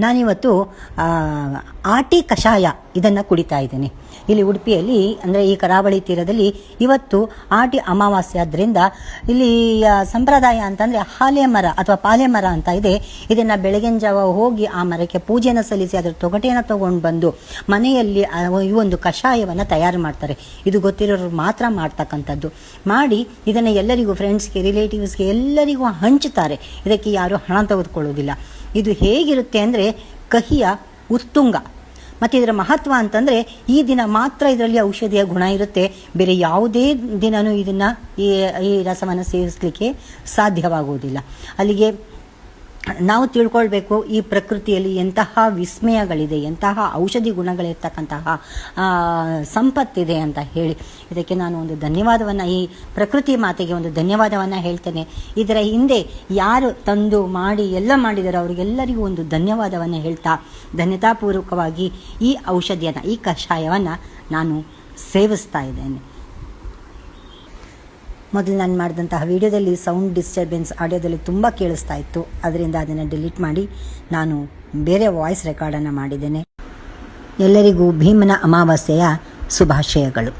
ನಾನಿವತ್ತು ಆಟಿ ಕಷಾಯ ಇದನ್ನು ಕುಡಿತಾ ಇದ್ದೀನಿ. ಇಲ್ಲಿ ಉಡುಪಿಯಲ್ಲಿ ಅಂದರೆ ಈ ಕರಾವಳಿ ತೀರದಲ್ಲಿ ಇವತ್ತು ಆಟಿ ಅಮಾವಾಸ್ಯೆ ಆದ್ದರಿಂದ ಇಲ್ಲಿ ಸಂಪ್ರದಾಯ ಅಂತಂದರೆ ಹಾಲೆ ಮರ ಅಥವಾ ಪಾಲೆ ಮರ ಅಂತ ಇದೆ. ಇದನ್ನು ಬೆಳಗಿನ ಜಾವ ಹೋಗಿ ಆ ಮರಕ್ಕೆ ಪೂಜೆಯನ್ನು ಸಲ್ಲಿಸಿ ಅದರ ತೊಗಟೆಯನ್ನು ತಗೊಂಡು ಬಂದು ಮನೆಯಲ್ಲಿ ಈ ಒಂದು ಕಷಾಯವನ್ನು ತಯಾರು ಮಾಡ್ತಾರೆ. ಇದು ಗೊತ್ತಿರೋರು ಮಾತ್ರ ಮಾಡ್ತಕ್ಕಂಥದ್ದು. ಮಾಡಿ ಇದನ್ನು ಎಲ್ಲರಿಗೂ, ಫ್ರೆಂಡ್ಸ್ಗೆ, ರಿಲೇಟಿವ್ಸ್ಗೆ ಎಲ್ಲರಿಗೂ ಹಂಚುತ್ತಾರೆ. ಇದಕ್ಕೆ ಯಾರೂ ಹಣ ತೆಗೆದುಕೊಳ್ಳೋದಿಲ್ಲ. ಇದು ಹೇಗಿರುತ್ತೆ ಅಂದರೆ ಕಹಿಯ ಉತ್ತುಂಗ. ಮತ್ತು ಇದರ ಮಹತ್ವ ಅಂತಂದರೆ ಈ ದಿನ ಮಾತ್ರ ಇದರಲ್ಲಿ ಔಷಧಿಯ ಗುಣ ಇರುತ್ತೆ. ಬೇರೆ ಯಾವುದೇ ದಿನವೂ ಇದನ್ನು ಈ ರಸವನ್ನು ಸೇವಿಸಲಿಕ್ಕೆ ಸಾಧ್ಯವಾಗುವುದಿಲ್ಲ. ಅಲ್ಲಿಗೆ ನಾವು ತಿಳ್ಕೊಳ್ಬೇಕು ಈ ಪ್ರಕೃತಿಯಲ್ಲಿ ಎಂತಹ ವಿಸ್ಮಯಗಳಿದೆ, ಎಂತಹ ಔಷಧಿ ಗುಣಗಳಿರ್ತಕ್ಕಂತಹ ಸಂಪತ್ತಿದೆ ಅಂತ ಹೇಳಿ ಇದಕ್ಕೆ ನಾನು ಒಂದು ಧನ್ಯವಾದವನ್ನು, ಈ ಪ್ರಕೃತಿ ಮಾತೆಗೆ ಒಂದು ಧನ್ಯವಾದವನ್ನು ಹೇಳ್ತೇನೆ. ಇದರ ಹಿಂದೆ ಯಾರು ತಂದು ಮಾಡಿ ಎಲ್ಲ ಮಾಡಿದಾರೋ ಅವರಿಗೆಲ್ಲರಿಗೂ ಒಂದು ಧನ್ಯವಾದವನ್ನು ಹೇಳ್ತಾ ಧನ್ಯತಾಪೂರ್ವಕವಾಗಿ ಈ ಔಷಧಿಯನ್ನು, ಈ ಕಷಾಯವನ್ನು ನಾನು ಸೇವಿಸ್ತಾ ಇದ್ದೇನೆ. ಮೊದಲು ನಾನು ಮಾಡಿದಂತಹ ವಿಡಿಯೋದಲ್ಲಿ ಸೌಂಡ್ ಡಿಸ್ಟರ್ಬೆನ್ಸ್ ಆಡಿಯೋದಲ್ಲಿ ತುಂಬ ಕೇಳಿಸ್ತಾ ಇತ್ತು. ಅದರಿಂದ ಅದನ್ನು ಡಿಲೀಟ್ ಮಾಡಿ ನಾನು ಬೇರೆ ವಾಯ್ಸ್ ರೆಕಾರ್ಡನ್ನು ಮಾಡಿದ್ದೇನೆ. ಎಲ್ಲರಿಗೂ ಭೀಮನ ಅಮಾವಾಸ್ಯೆಯ ಶುಭಾಶಯಗಳು.